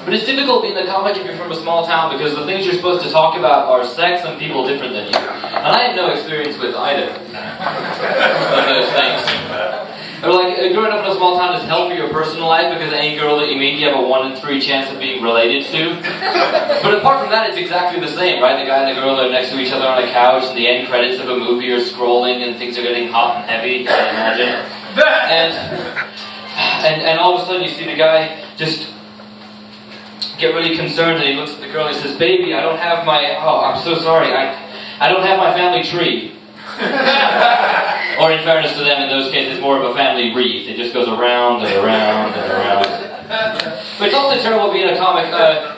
But it's difficult being a comic if you're from a small town because the things you're supposed to talk about are sex and people different than you. And I had no experience with either of those things. Or like, growing up in a small town is hell for your personal life because any girl that you meet, you have a 1 in 3 chance of being related to. But apart from that, it's exactly the same, right? The guy and the girl are next to each other on a couch, and the end credits of a movie are scrolling, and things are getting hot and heavy, I imagine. And all of a sudden you see the guy just get really concerned, and he looks at the girl and he says, "Baby, I don't have my, oh, I'm so sorry, I don't have my family tree." Or in fairness to them, in those cases, more of a family wreath. It just goes around and around and around. But it's also terrible being a comic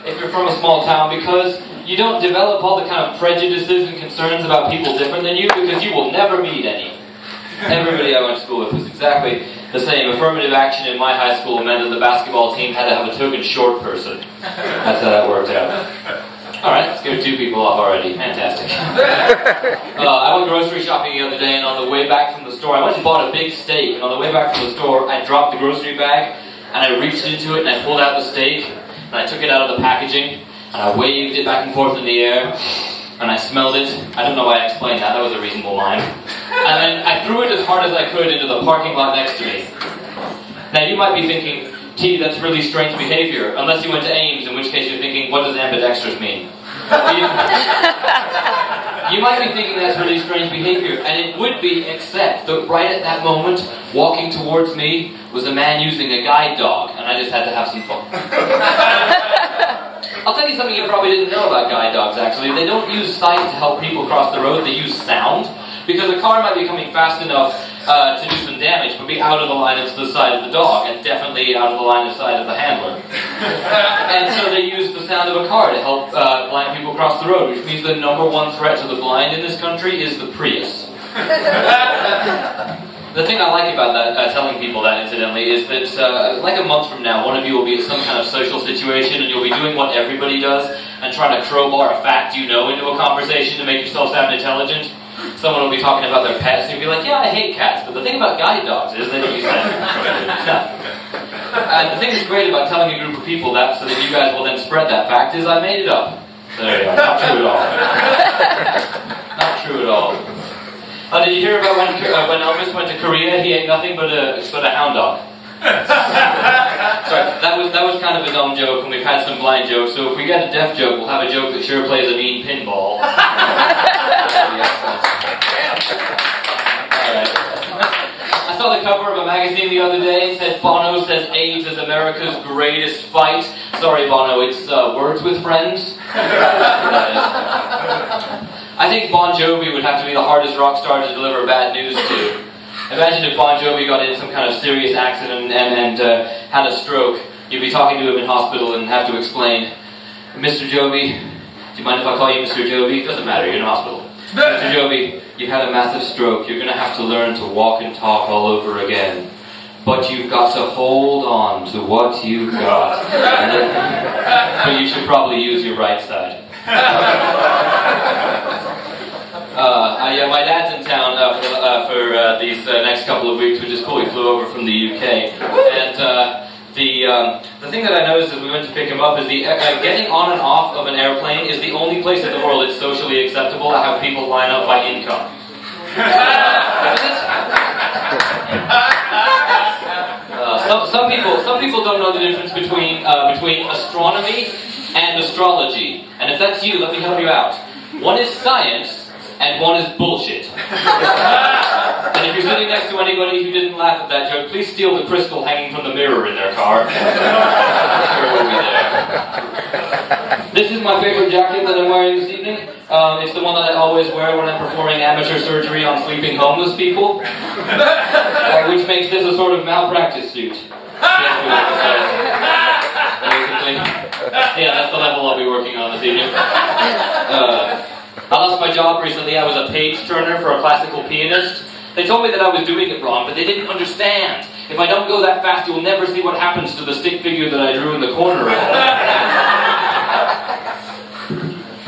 if you're from a small town because you don't develop all the kind of prejudices and concerns about people different than you because you will never meet any. Everybody I went to school with was exactly the same. Affirmative action in my high school meant that the basketball team had to have a token short person. That's how that worked out. Alright, let's get 2 people off already. Fantastic. I went grocery shopping the other day, and on the way back from the store, I went and bought a big steak, and on the way back from the store, I dropped the grocery bag, and I reached into it, and I pulled out the steak, and I took it out of the packaging, and I waved it back and forth in the air, and I smelled it. I don't know why I explained that. That was a reasonable line. And then I threw it as hard as I could into the parking lot next to me. Now, you might be thinking, "T, that's really strange behavior," unless you went to Ames, in which case you're thinking, what does ambidextrous mean? You might be thinking that's really strange behavior, and it would be, except that right at that moment, walking towards me was a man using a guide dog, and I just had to have some fun. I'll tell you something you probably didn't know about guide dogs, actually. They don't use sight to help people cross the road, they use sound, because a car might be coming fast enough to do some damage, but be out of the line of the side of the dog, and definitely out of the line of sight of the handler. And so they use the sound of a car to help blind people cross the road, which means the #1 threat to the blind in this country is the Prius. The thing I like about that, telling people that, incidentally, is that like a month from now, one of you will be in some kind of social situation, and you'll be doing what everybody does, and trying to crowbar a fact you know into a conversation to make yourself sound intelligent. Someone will be talking about their pets, and you'll be like, "Yeah, I hate cats, but the thing about guide dogs is they don't use that." And the thing that's great about telling a group of people that, so that you guys will then spread that fact, is I made it up. There you go. Not true at all. Not true at all. Did you hear about when Elvis went to Korea? He ate nothing but a hound dog. Sorry, that was kind of a dumb joke, and we've had some blind jokes. So if we get a deaf joke, we'll have a joke that sure plays a mean pinball. Alright. I saw the cover of a magazine the other day. It said, "Bono says AIDS is America's greatest fight." Sorry, Bono, it's Words with Friends. I think Bon Jovi would have to be the hardest rock star to deliver bad news to. Imagine if Bon Jovi got in some kind of serious accident and had a stroke. You'd be talking to him in hospital and have to explain, "Mr. Jovi, do you mind if I call you Mr. Jovi? It doesn't matter, you're in hospital. Mr. Jovi, you've had a massive stroke. You're going to have to learn to walk and talk all over again. But you've got to hold on to what you've got. But you should probably use your right side." Yeah, my dad's in town for these next couple of weeks, which is cool. He flew over from the UK. And the thing that I noticed as we went to pick him up is getting on and off of an airplane is the only place in the world it's socially acceptable to have people line up by income. Some people don't know the difference between astronomy and astrology. And if that's you, let me help you out. One is science, and one is bullshit. And if you're sitting next to anybody who didn't laugh at that joke, please steal the crystal hanging from the mirror in their car. Sure, we'll be there. This is my favorite jacket that I'm wearing this evening. It's the one that I always wear when I'm performing amateur surgery on sleeping homeless people. Which makes this a sort of malpractice suit. Basically. Yeah, that's the level I'll be working on this evening. I lost my job recently. I was a page turner for a classical pianist. They told me that I was doing it wrong, but they didn't understand. If I don't go that fast, you'll never see what happens to the stick figure that I drew in the corner of it.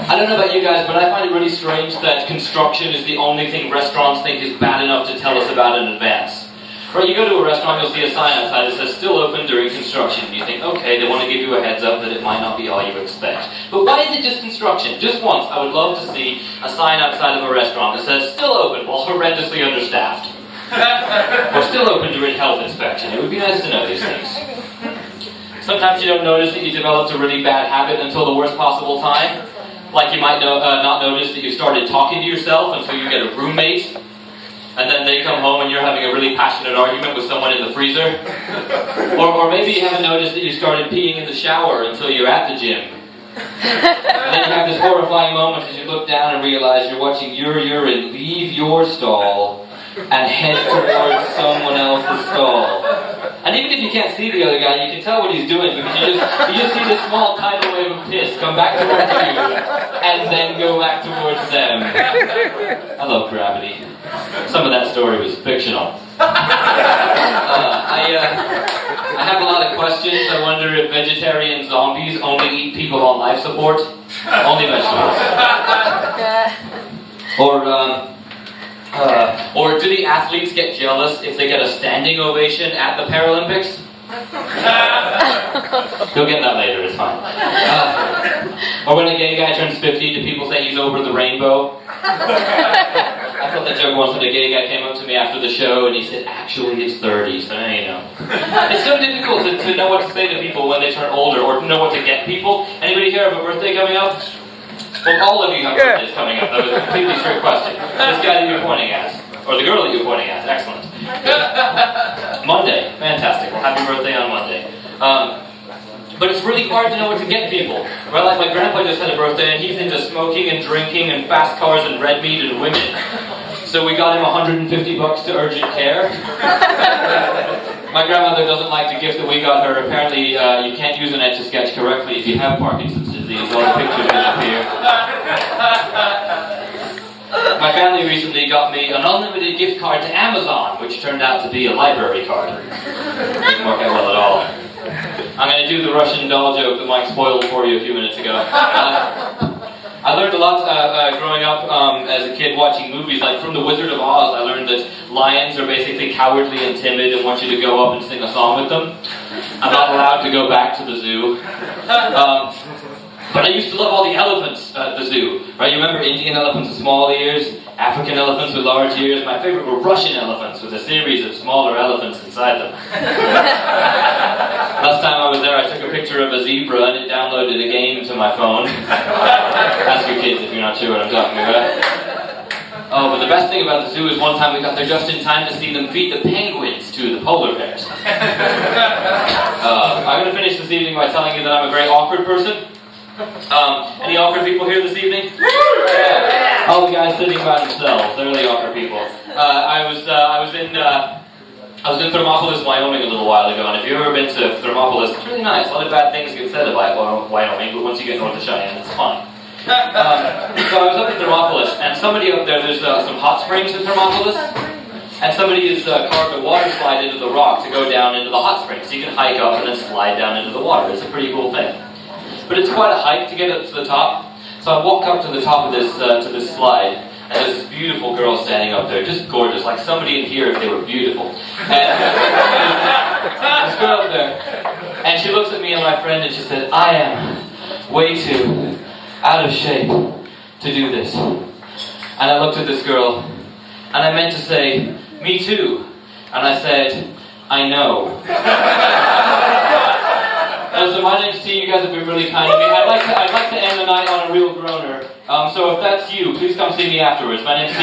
I don't know about you guys, but I find it really strange that construction is the only thing restaurants think is bad enough to tell us about in advance. Right, you go to a restaurant, you'll see a sign outside that says still open during construction. You think, okay, they want to give you a heads up that it might not be all you expect. But why is it just construction? Just once, I would love to see a sign outside of a restaurant that says still open while horrendously understaffed. Or still open during health inspection. It would be nice to know these things. Sometimes you don't notice that you developed a really bad habit until the worst possible time. Like you might not notice that you started talking to yourself until you get a roommate. And then they come home and you're having a really passionate argument with someone in the freezer. Or maybe you haven't noticed that you started peeing in the shower until you're at the gym. And then you have this horrifying moment as you look down and realize you're watching your urine leave your stall and head towards someone else's stall. And even if you can't see the other guy, you can tell what he's doing because you just see this small tidal wave of piss come back towards you and then go back towards them. I love gravity. Some of that story was fictional. I have a lot of questions. I wonder if vegetarian zombies only eat people on life support. Only vegetables. Or do the athletes get jealous if they get a standing ovation at the Paralympics? You'll get that later, it's fine. Or when a gay guy turns 50, do people say he's over the rainbow? I thought that joke once when a gay guy came up to me after the show and he said, actually it's 30, so now you know. It's so difficult to know what to say to people when they turn older or to know what to get people. Anybody here have a birthday coming up? Well, all of you have birthdays coming up. That was a completely trick question. This guy that you're pointing at, or the girl that you're pointing at, excellent. Monday, fantastic. Well, happy birthday on Monday. But it's really hard to know what to get people. Right? Like my grandpa just had a birthday and he's into smoking and drinking and fast cars and red meat and women. So we got him $150 to urgent care. My grandmother doesn't like the gift that we got her. Apparently, you can't use an Etch-a-Sketch correctly if you have Parkinson's disease. All the pictures disappear. My family recently got me an unlimited gift card to Amazon, which turned out to be a library card. Didn't work out well at all. I'm going to do the Russian doll joke that Mike spoiled for you a few minutes ago. I learned a lot growing up as a kid watching movies. Like from The Wizard of Oz, I learned that lions are basically cowardly and timid and want you to go up and sing a song with them. I'm not allowed to go back to the zoo. But I used to love all the elephants at the zoo. Right? You remember Indian elephants with small ears, African elephants with large ears. My favorite were Russian elephants with a series of smaller elephants inside them. Last time I was there, I took a picture of a zebra and it downloaded a game to my phone. Ask your kids if you're not sure what I'm talking about. Oh, but the best thing about the zoo is one time we got there just in time to see them feed the penguins to the polar bears. I'm going to finish this evening by telling you that I'm a very awkward person. Any awkward people here this evening? Yeah. All the guys sitting by themselves. They're the awkward people. I was in Thermopolis, Wyoming a little while ago, and if you've ever been to Thermopolis, it's really nice. A lot of bad things get said about Wyoming, but once you get north of Cheyenne, it's fine. So I was up in Thermopolis, and somebody up there's some hot springs in Thermopolis, and somebody has carved a water slide into the rock to go down into the hot springs. So you can hike up and then slide down into the water. It's a pretty cool thing. But it's quite a hike to get up to the top. So I walk up to the top of this slide, and there's this beautiful girl standing up there, just gorgeous, like somebody in here if they were beautiful. And this girl up there, and she looks at me and my friend, and she said, "I am way too out of shape to do this." And I looked at this girl, and I meant to say, "Me too." And I said, "I know." So my name's T. You guys have been really kind to me. I'd like to end the night on a real groaner. So if that's you, please come see me afterwards. My name's T.